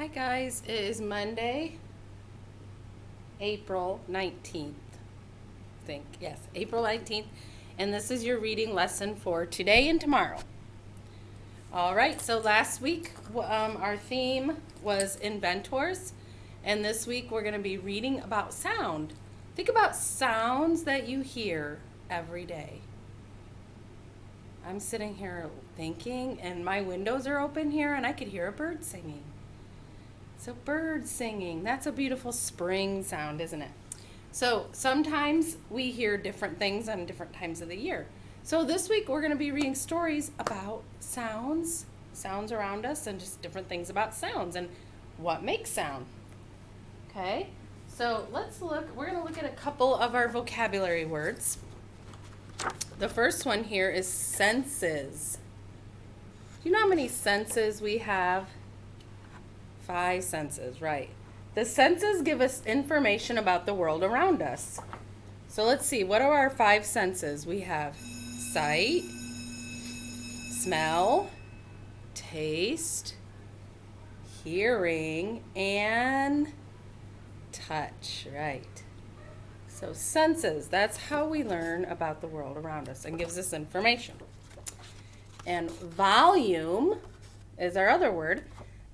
Hi guys, it is Monday, April 19th. Yes, April 19th. And this is your reading lesson for today and tomorrow. All right, so last week our theme was inventors. And this week we're going to be reading about sound. Think about sounds that you hear every day. I'm sitting here thinking, and my windows are open here, and I could hear a bird singing. So birds singing, that's a beautiful spring sound, isn't it? So sometimes we hear different things on different times of the year. So this week we're going to be reading stories about sounds around us, and just different things about sounds and what makes sound. Okay, so we're going to look at a couple of our vocabulary words. The first one here is senses. Do you know how many senses we have? 5 senses, right. The senses give us information about the world around us. So let's see, what are our 5 senses? We have sight, smell, taste, hearing, and touch, right. So senses, that's how we learn about the world around us and gives us information. And volume is our other word.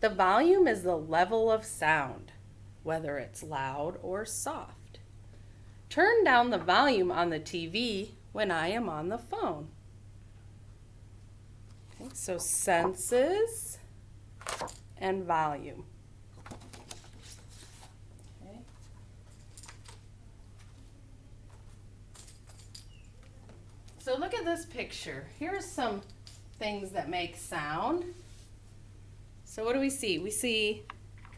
The volume is the level of sound, whether it's loud or soft. Turn down the volume on the TV when I am on the phone. Okay, so senses and volume. Okay. So look at this picture. Here's some things that make sound. So what do we see? We see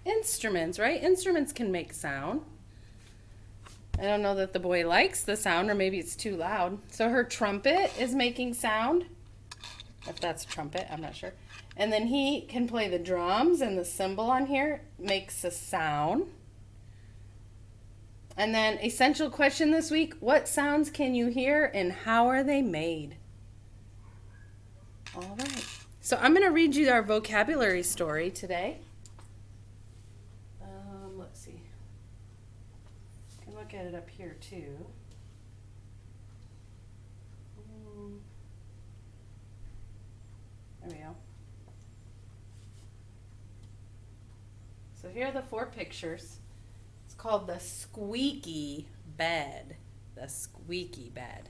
instruments, right? Instruments can make sound. I don't know that the boy likes the sound, or maybe it's too loud. So her trumpet is making sound. If that's a trumpet, I'm not sure. And then he can play the drums, and the cymbal on here makes a sound. And then essential question this week, what sounds can you hear and how are they made? All right. So I'm going to read you our vocabulary story today. Let's see. You can look at it up here too. There we go. So here are the 4 pictures. It's called the squeaky bed. The squeaky bed.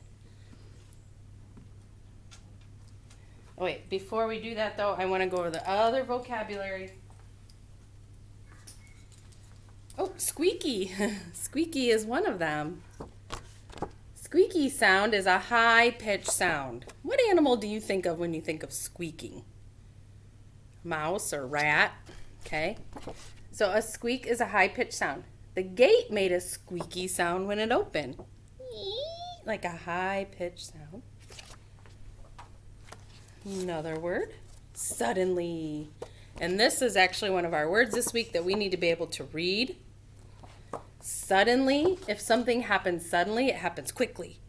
Oh wait, before we do that though, I want to go over the other vocabulary. Oh, squeaky. Squeaky is one of them. Squeaky sound is a high-pitched sound. What animal do you think of when you think of squeaking? Mouse or rat? Okay. So a squeak is a high-pitched sound. The gate made a squeaky sound when it opened. Like a high-pitched sound. Another word, suddenly. And this is actually one of our words this week that we need to be able to read. Suddenly, if something happens suddenly, it happens quickly.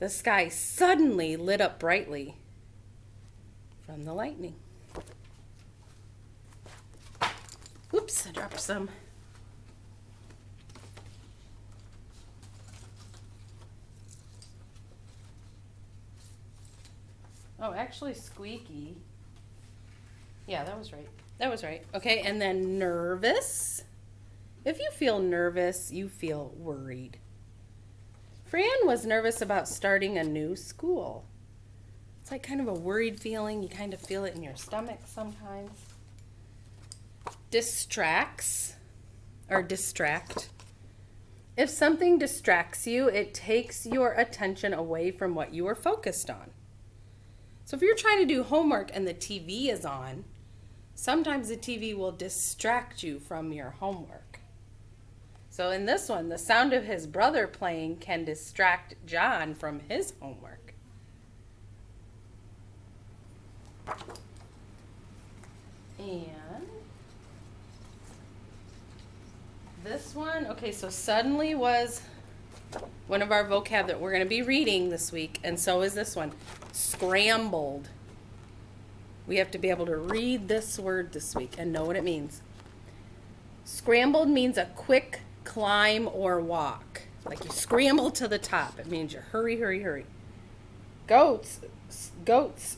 The sky suddenly lit up brightly from the lightning. Oops, I dropped some. Oh, actually squeaky. Yeah, that was right. That was right. Okay, and then nervous. If you feel nervous, you feel worried. Fran was nervous about starting a new school. It's like kind of a worried feeling. You kind of feel it in your stomach sometimes. Distracts or distract. If something distracts you, it takes your attention away from what you are focused on. So if you're trying to do homework and the TV is on, sometimes the TV will distract you from your homework. So in this one, the sound of his brother playing can distract John from his homework. And this one, okay, so suddenly was one of our vocab that we're going to be reading this week, and so is this one, scrambled. We have to be able to read this word this week and know what it means. Scrambled means a quick climb or walk. Like you scramble to the top. It means you hurry, hurry, hurry. Goats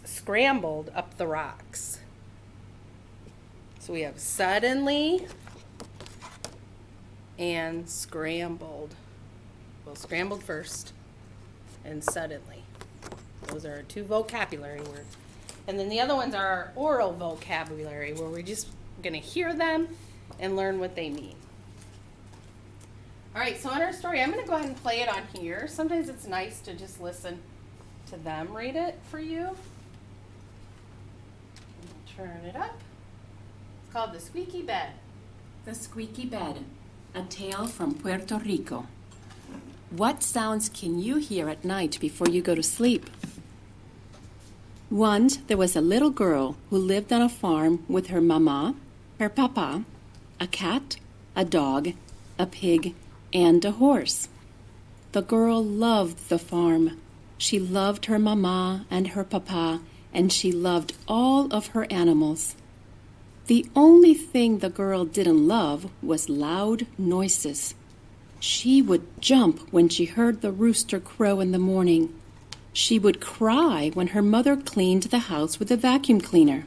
scrambled up the rocks. So we have suddenly and scrambled. Well, scrambled first and suddenly. Those are our two vocabulary words. And then the other ones are our oral vocabulary, where we're just going to hear them and learn what they mean. All right, so in our story, I'm going to go ahead and play it on here. Sometimes it's nice to just listen to them read it for you. Turn it up. It's called The Squeaky Bed. The Squeaky Bed, a tale from Puerto Rico. What sounds can you hear at night before you go to sleep? Once there was a little girl who lived on a farm with her mama, her papa, a cat, a dog, a pig, and a horse. The girl loved the farm. She loved her mama and her papa, and she loved all of her animals. The only thing the girl didn't love was loud noises. She would jump when she heard the rooster crow in the morning. She would cry when her mother cleaned the house with a vacuum cleaner.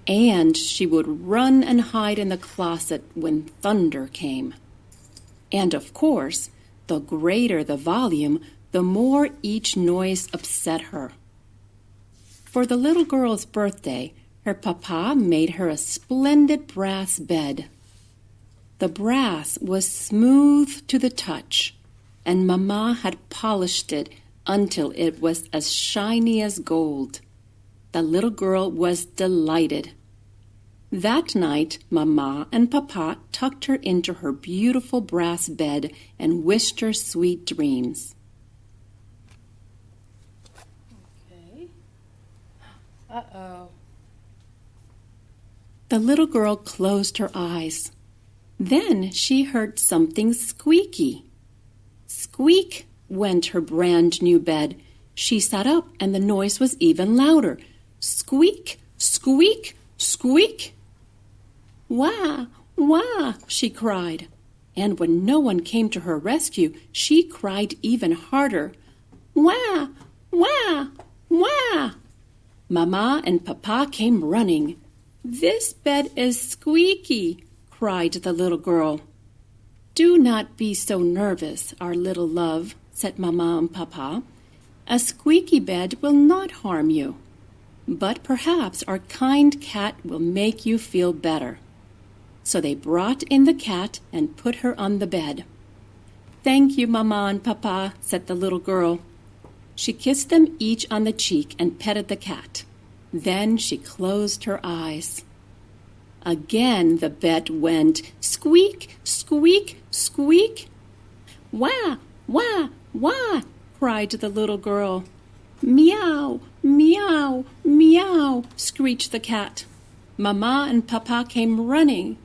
And she would run and hide in the closet when thunder came. And of course, the greater the volume, the more each noise upset her. For the little girl's birthday, her papa made her a splendid brass bed. The brass was smooth to the touch, and Mama had polished it until it was as shiny as gold. The little girl was delighted. That night, Mama and Papa tucked her into her beautiful brass bed and wished her sweet dreams. Okay. Uh-oh. The little girl closed her eyes. Then she heard something squeaky. Squeak went her brand new bed. She sat up and the noise was even louder. Squeak, squeak, squeak. Wah, wah, she cried. And when no one came to her rescue, she cried even harder. Wah, wah, wah. Mama and Papa came running. This bed is squeaky, cried the little girl. Do not be so nervous, our little love, said Mama and Papa. A squeaky bed will not harm you, but perhaps our kind cat will make you feel better. So they brought in the cat and put her on the bed. Thank you, Mama and Papa, said the little girl. She kissed them each on the cheek and petted the cat. Then she closed her eyes. Again the bed went squeak, squeak, squeak. Wah, wah, wah, cried the little girl. Meow, meow, meow, screeched the cat. Mama and Papa came running.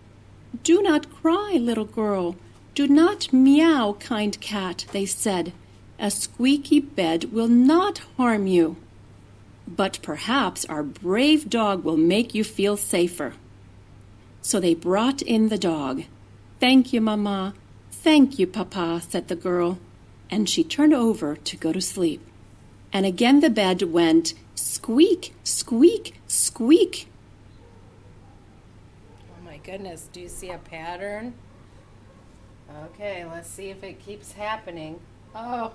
Do not cry, little girl. Do not meow, kind cat, they said. A squeaky bed will not harm you. But perhaps our brave dog will make you feel safer. So they brought in the dog. Thank you, Mama. Thank you, Papa, said the girl. And she turned over to go to sleep. And again the bed went squeak, squeak, squeak. Oh my goodness, do you see a pattern? Okay, let's see if it keeps happening. Oh.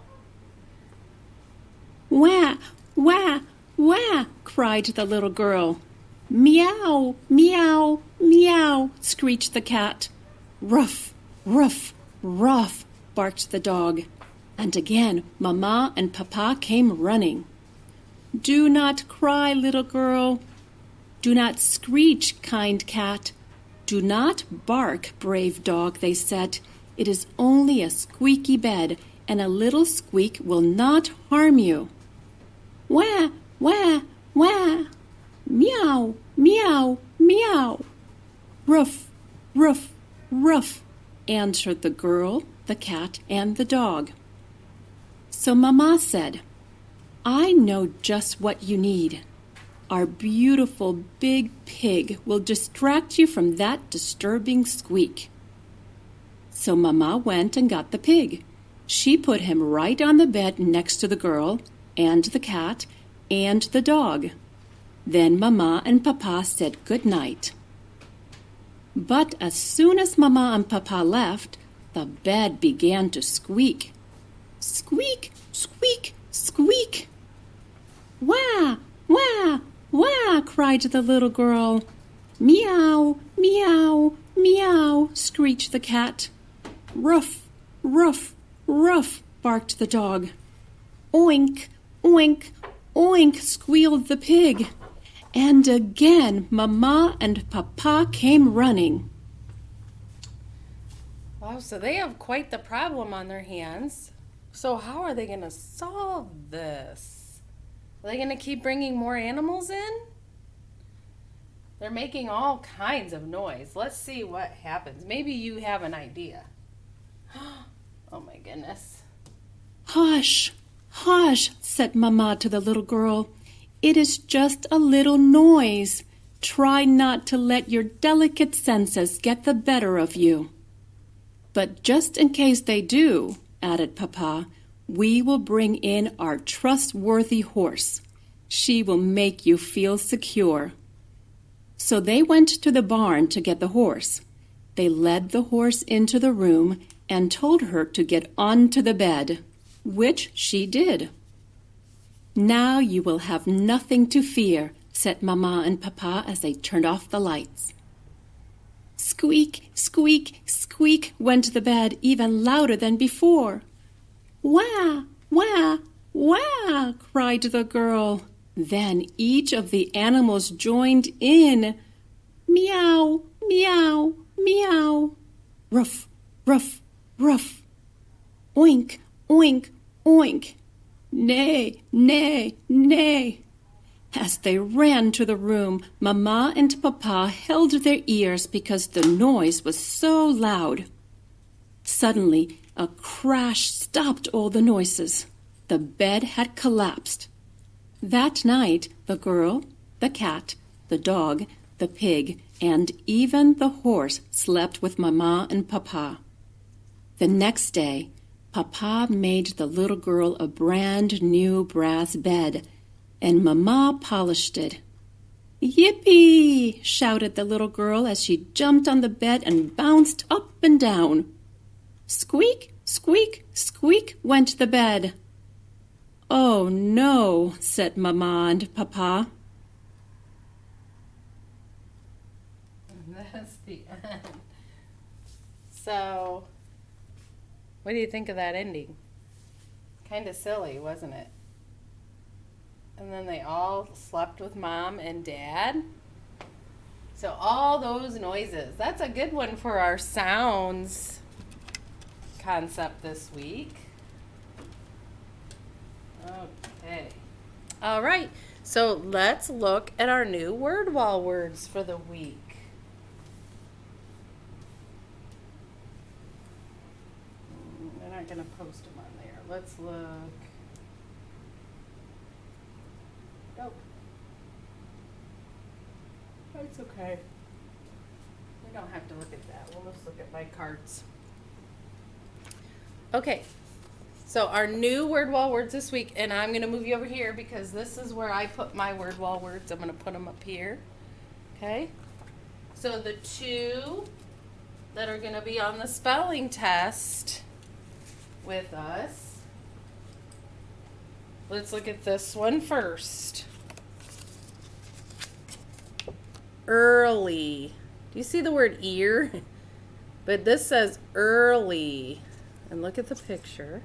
Wah, wah, wah, cried the little girl. Meow, meow, meow, screeched the cat. Ruff, ruff, ruff, barked the dog. And again Mama and Papa came running. Do not cry, little girl. Do not screech, kind cat. Do not bark, brave dog, they said. It is only a squeaky bed, and a little squeak will not harm you. Wah, wah, wah. Meow, meow, meow. Ruff, ruff, ruff, answered the girl, the cat, and the dog. So Mama said, I know just what you need. Our beautiful big pig will distract you from that disturbing squeak." So Mama went and got the pig. She put him right on the bed next to the girl and the cat and the dog. Then Mama and Papa said good night. But as soon as Mama and Papa left, the bed began to squeak. Squeak, squeak, squeak. "Wah, wah, wah," cried the little girl. "Meow, meow, meow," screeched the cat. "Ruff, ruff, ruff," barked the dog. "Oink, oink, oink," squealed the pig. And again Mama and Papa came running. Wow, so they have quite the problem on their hands. So how are they going to solve this? Are they going to keep bringing more animals in? They're making all kinds of noise. Let's see what happens. Maybe you have an idea. Oh my goodness. "Hush, hush," said Mama to the little girl. "It is just a little noise. Try not to let your delicate senses get the better of you." "But just in case they do," added Papa, "we will bring in our trustworthy horse. She will make you feel secure." So they went to the barn to get the horse. They led the horse into the room and told her to get onto the bed, which she did. "Now you will have nothing to fear," said Mama and Papa as they turned off the lights. Squeak, squeak, squeak went the bed even louder than before. "Wah, wah, wah," cried the girl. Then each of the animals joined in. Meow, meow, meow. Ruff, ruff, ruff. Oink, oink, oink. Neigh, neigh, neigh. As they ran to the room, Mama and Papa held their ears because the noise was so loud. Suddenly, a crash stopped all the noises. The bed had collapsed. That night, the girl, the cat, the dog, the pig, and even the horse slept with Mama and Papa. The next day, Papa made the little girl a brand new brass bed, and Mama polished it. "Yippee!" shouted the little girl as she jumped on the bed and bounced up and down. Squeak, squeak, squeak went the bed. "Oh no," said Mama and Papa. That's the end. So, what do you think of that ending? Kind of silly, wasn't it? And then they all slept with Mom and Dad. So all those noises. That's a good one for our sounds concept this week. Okay. All right. So let's look at our new word wall words for the week. We're not going to post them on there. Let's look. Nope. That's okay. We don't have to look at that. We'll just look at my cards. Okay. So our new word wall words this week, and I'm going to move you over here because this is where I put my word wall words. I'm going to put them up here. Okay? So the two that are going to be on the spelling test with us. Let's look at this one first. Early. Do you see the word ear? But this says early. And look at the picture.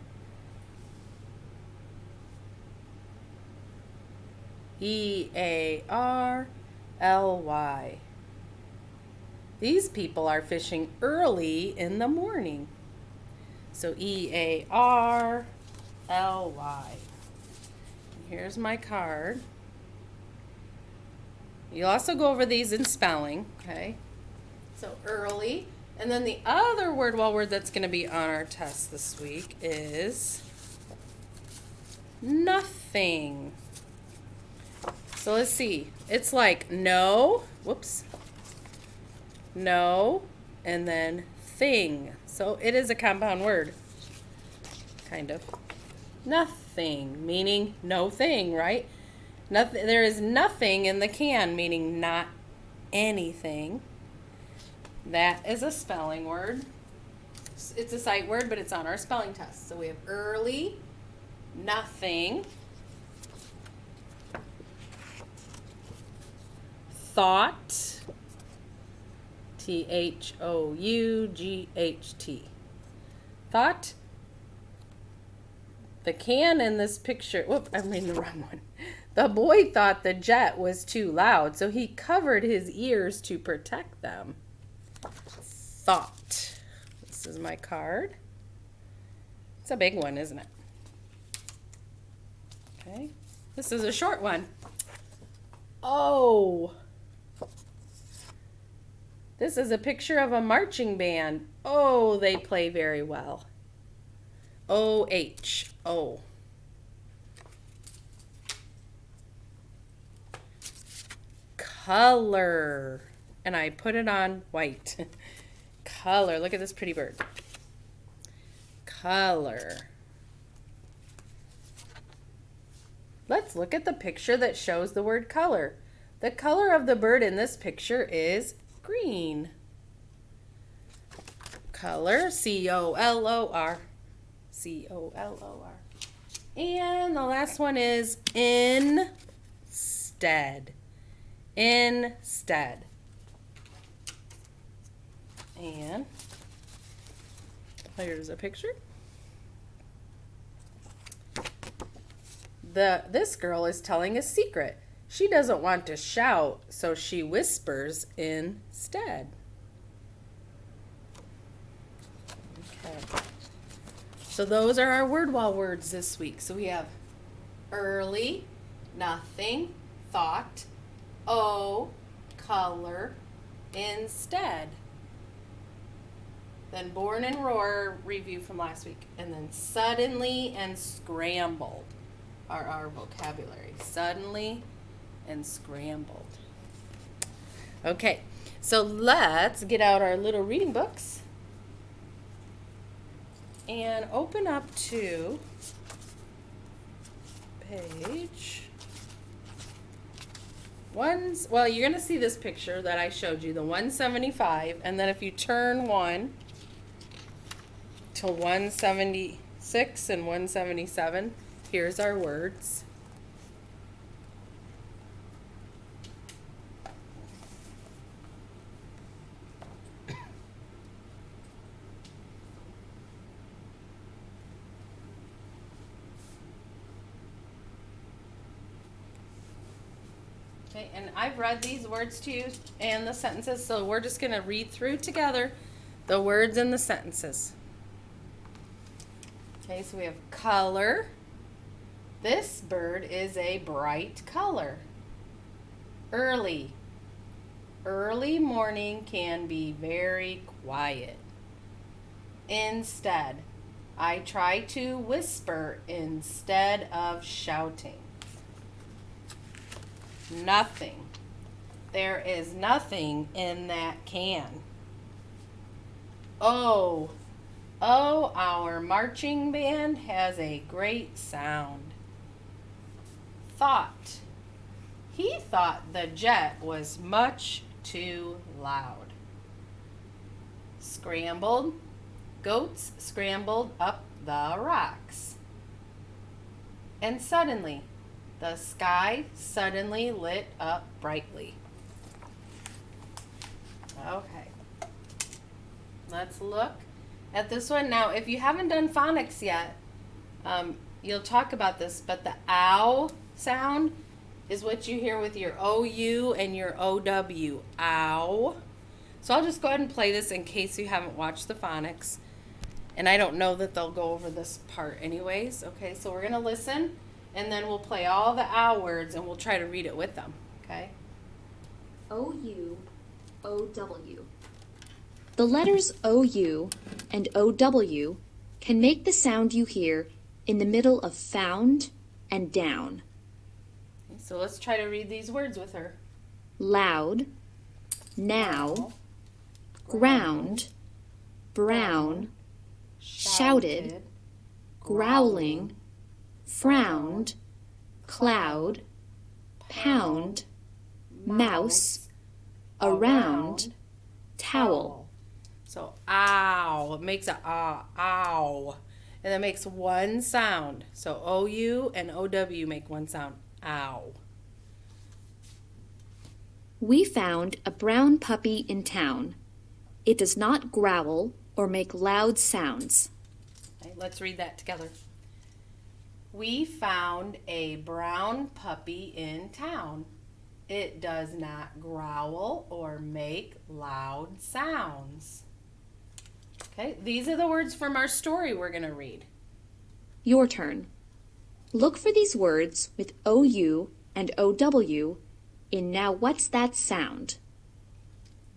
E-A-R-L-Y. These people are fishing early in the morning. So E-A-R-L-Y. Here's my card. You'll also go over these in spelling, okay? So early. And then the other word wall word that's going to be on our test this week is nothing. So let's see. It's like no, whoops, no, and then thing. So it is a compound word, kind of. Nothing, meaning no thing, right? Nothing. There is nothing in the can, meaning not anything. That is a spelling word. It's a sight word, but it's on our spelling test. So we have early, nothing, thought, Thought. Thought. The can in this picture, whoop, I'm reading the wrong one. The boy thought the jet was too loud, so he covered his ears to protect them. Thought. This is my card. It's a big one, isn't it? Okay. This is a short one. Oh. This is a picture of a marching band. Oh, they play very well. O-H. O. Color. And I put it on white. Color. Look at this pretty bird. Color. Let's look at the picture that shows the word color. The color of the bird in this picture is green. Color. C-O-L-O-R. C-O-L-O-R. And the last one is instead. Instead. And here's a picture. This girl is telling a secret. She doesn't want to shout, so she whispers instead. Okay. So those are our word wall words this week. So we have early, nothing, thought, color, instead. Then born and roar review from last week. And then suddenly and scrambled are our vocabulary. Suddenly and scrambled. Okay, so let's get out our little reading books and open up to page well, you're going to see this picture that I showed you, the 175, and then if you turn one to 176 and 177, here's our words. Okay, and I've read these words to you and the sentences, so we're just going to read through together the words and the sentences. Okay, so we have color. This bird is a bright color. Early. Early morning can be very quiet. Instead. I try to whisper instead of shouting. Nothing. There is nothing in that can. Oh, our marching band has a great sound. Thought. He thought the jet was much too loud. Scrambled. Goats scrambled up the rocks. And suddenly, the sky suddenly lit up brightly. Okay. Let's look at this one. Now, if you haven't done phonics yet, you'll talk about this, but the ow sound is what you hear with your OU and your OW. Ow. So I'll just go ahead and play this in case you haven't watched the phonics. And I don't know that they'll go over this part anyways. Okay, so we're going to listen, and then we'll play all the ow words, and we'll try to read it with them. Okay? OU, OW. The letters OU and OW can make the sound you hear in the middle of found and down. So let's try to read these words with her. loud, now, ground, brown, shouted, growling, frowned, cloud, pound, mouse, around, towel. So ow, it makes a ow. And it makes one sound. So OU and OW make one sound. Ow. We found a brown puppy in town. It does not growl or make loud sounds. Okay, let's read that together. We found a brown puppy in town. It does not growl or make loud sounds. Okay, these are the words from our story we're going to read. Your turn. Look for these words with OU and OW in Now What's That Sound?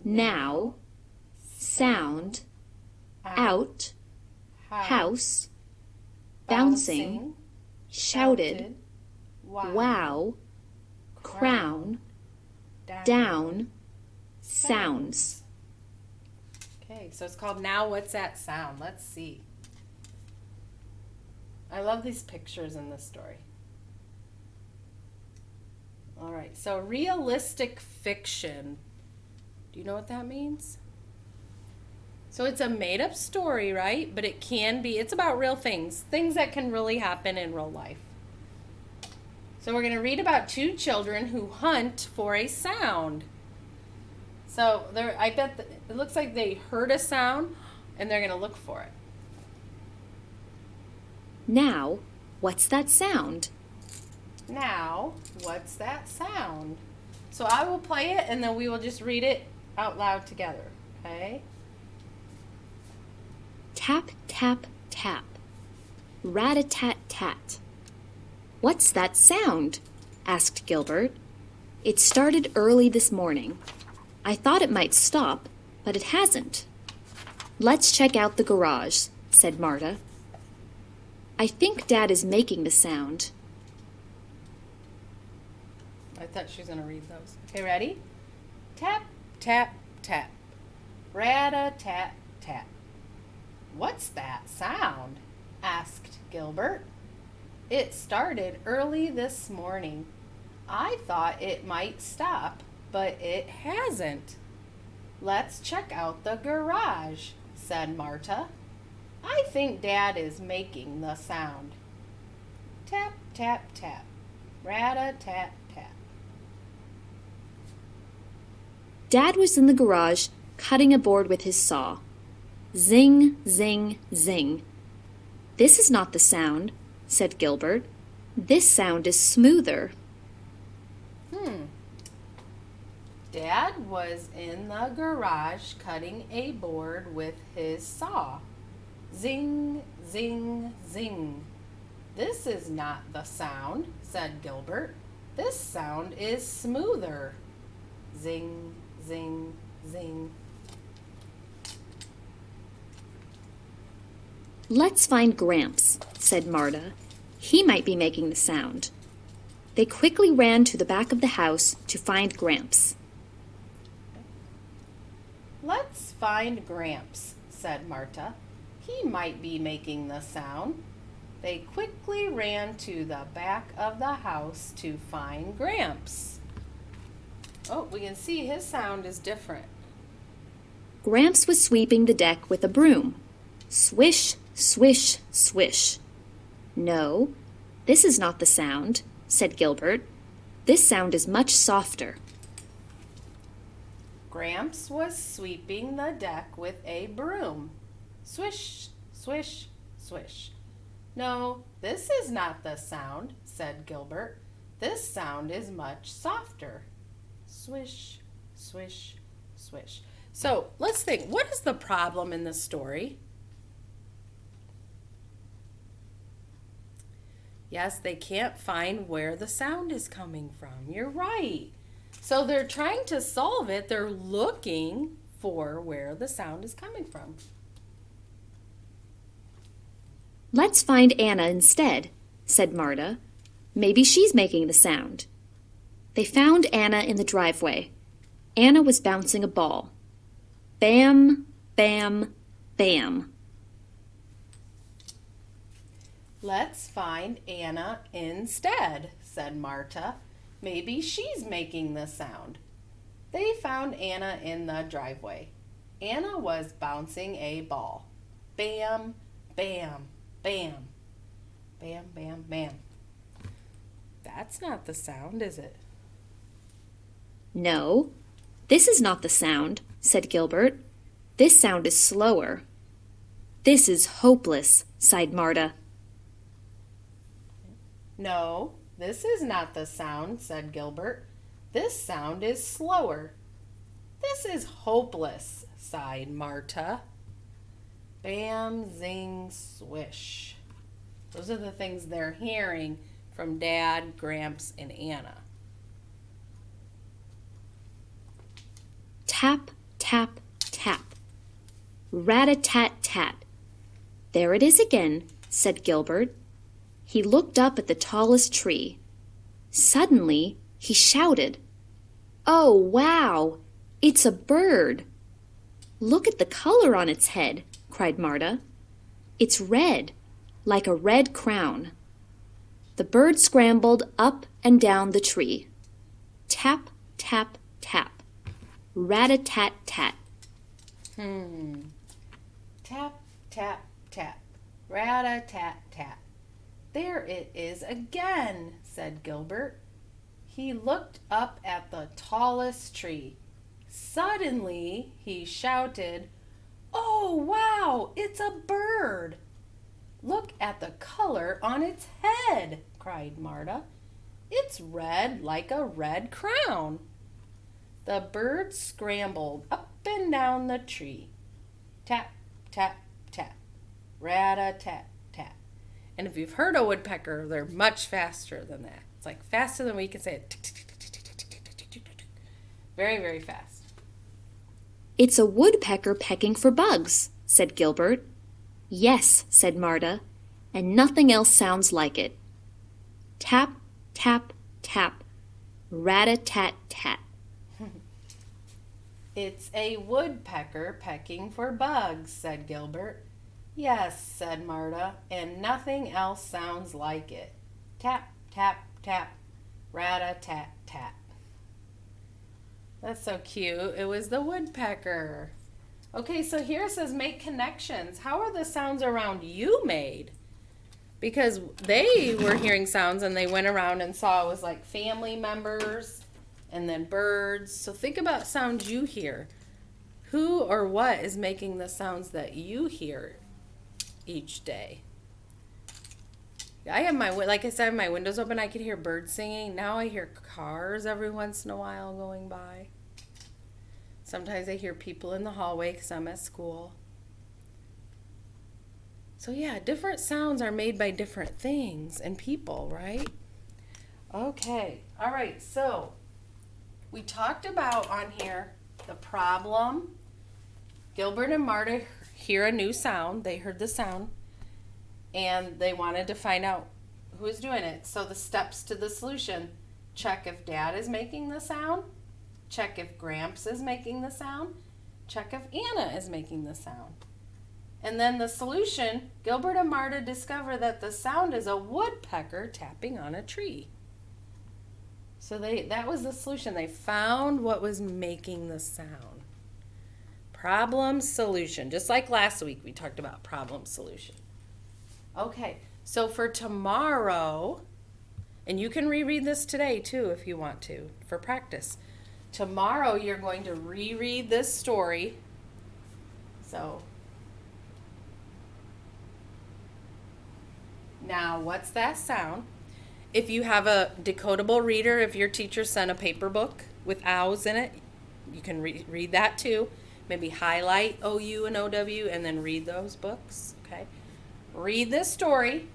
Now, sound, out, house, bouncing, shouted, wow, crown, down, sounds. Okay, so it's called Now What's That Sound? Let's see. I love these pictures in this story. All right, so realistic fiction. Do you know what that means? So it's a made-up story, right? But it can be, it's about real things, things that can really happen in real life. So we're going to read about two children who hunt for a sound. So I bet it looks like they heard a sound and they're going to look for it. Now, what's that sound? Now, what's that sound? So I will play it and then we will just read it out loud together, okay? Tap, tap, tap. Rat-a-tat-tat. What's that sound? Asked Gilbert. It started early this morning. I thought it might stop, but it hasn't. Let's check out the garage, said Marta. I think Dad is making the sound. I thought she was going to read those. Okay, ready? Tap, tap, tap. Rat-a-tat-tat. What's that sound? Asked Gilbert. It started early this morning. I thought it might stop, but it hasn't. Let's check out the garage, said Marta. I think Dad is making the sound. Tap, tap, tap. Rat-a-tat-tat. Dad was in the garage cutting a board with his saw. Zing, zing, zing. This is not the sound, said Gilbert. This sound is smoother. Dad was in the garage cutting a board with his saw. Zing, zing, zing. This is not the sound, said Gilbert. This sound is smoother. Zing, zing, zing. Let's find Gramps, said Marta. He might be making the sound. They quickly ran to the back of the house to find Gramps. Let's find Gramps, said Marta. He might be making the sound. They quickly ran to the back of the house to find Gramps. Oh, we can see his sound is different. Gramps was sweeping the deck with a broom. Swish, swish, swish. No, this is not the sound, said Gilbert. This sound is much softer. Gramps was sweeping the deck with a broom. Swish, swish, swish. No, this is not the sound, said Gilbert. This sound is much softer. Swish, swish, swish. So let's think, what is the problem in the story? Yes, they can't find where the sound is coming from. You're right. So they're trying to solve it. They're looking for where the sound is coming from. Let's find Anna instead, said Marta. Maybe she's making the sound. They found Anna in the driveway. Anna was bouncing a ball. Bam, bam, bam. Let's find Anna instead, said Marta. Maybe she's making the sound. They found Anna in the driveway. Anna was bouncing a ball. Bam, bam, bam. Bam, bam, bam. That's not the sound, is it? No, this is not the sound, said Gilbert. This sound is slower. This is hopeless, sighed Marta. No, this is not the sound, said Gilbert. This sound is slower. This is hopeless, sighed Marta. Bam, zing, swish. Those are the things they're hearing from Dad, Gramps, and Anna. Tap, tap, tap. Rat-a-tat-tat. There it is again, said Gilbert. He looked up at the tallest tree. Suddenly, he shouted, "Oh, wow! It's a bird!" "Look at the color on its head," cried Marta. "It's red, like a red crown." The bird scrambled up and down the tree. Tap, tap, tap. Rat-a-tat-tat. Tap, tap, tap. Rat-a-tat-tat. There it is again, said Gilbert. He looked up at the tallest tree. Suddenly, he shouted, "Oh, wow, it's a bird!" "Look at the color on its head," cried Marta. "It's red like a red crown." The bird scrambled up and down the tree. Tap, tap, tap. Rat-a-tat-tat. And if you've heard a woodpecker, they're much faster than that. It's like faster than we can say it. Very, very fast. "It's a woodpecker pecking for bugs," said Gilbert. "Yes," said Marta, "and nothing else sounds like it." Tap, tap, tap. Rat-a-tat-tat. "It's a woodpecker pecking for bugs," said Gilbert. "Yes," said Marta, "and nothing else sounds like it. Tap, tap, tap. Rat-a-tat-tat." That's so cute. It was the woodpecker. Okay, so here it says make connections. How are the sounds around you made? Because they were hearing sounds and they went around and saw it was like family members and then birds. So think about sounds you hear. Who or what is making the sounds that you hear each day? I have like I said, my windows open. I could hear birds singing. Now I hear cars every once in a while going by. Sometimes I hear people in the hallway because I'm at school. So yeah, different sounds are made by different things and people, right? Okay, all right, so we talked about on here the problem. Gilbert and Marta hear a new sound. They heard the sound and they wanted to find out who's doing it. So the steps to the solution: check if Dad is making the sound, check if Gramps is making the sound, check if Anna is making the sound. And then the solution: Gilbert and Marta discover that the sound is a woodpecker tapping on a tree. So that was the solution. They found what was making the sound. Problem solution. Just like last week we talked about problem solution. Okay, so for tomorrow, and you can reread this today too if you want to for practice. Tomorrow you're going to reread this story. So now what's that sound? If you have a decodable reader, if your teacher sent a paper book with owls in it, you can read that too. Maybe highlight OU and OW and then read those books, okay? Read this story,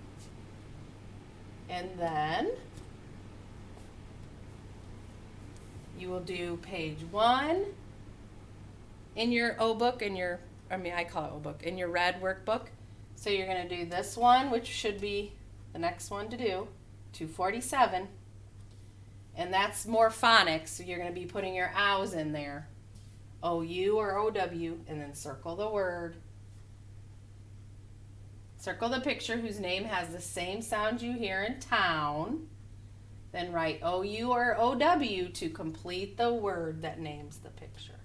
and then you will do page 1 in your O book, I call it O book, in your red workbook. So you're going to do this one, which should be the next one to do, 247. And that's more phonics, so you're going to be putting your ows in there. O-U or O-W, and then circle the word. Circle the picture whose name has the same sound you hear in town. Then write O-U or O-W to complete the word that names the picture.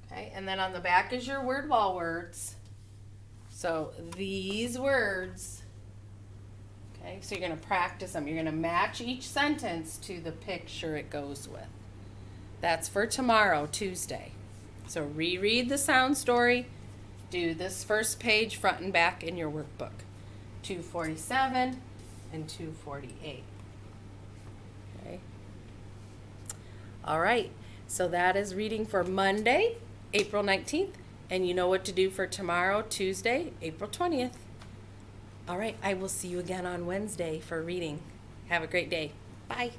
Okay, and then on the back is your word wall words. So these words, okay, so you're going to practice them. You're going to match each sentence to the picture it goes with. That's for tomorrow, Tuesday. So reread the sound story. Do this first page front and back in your workbook. 247 and 248. Okay. All right. So that is reading for Monday, April 19th. And you know what to do for tomorrow, Tuesday, April 20th. All right. I will see you again on Wednesday for reading. Have a great day. Bye.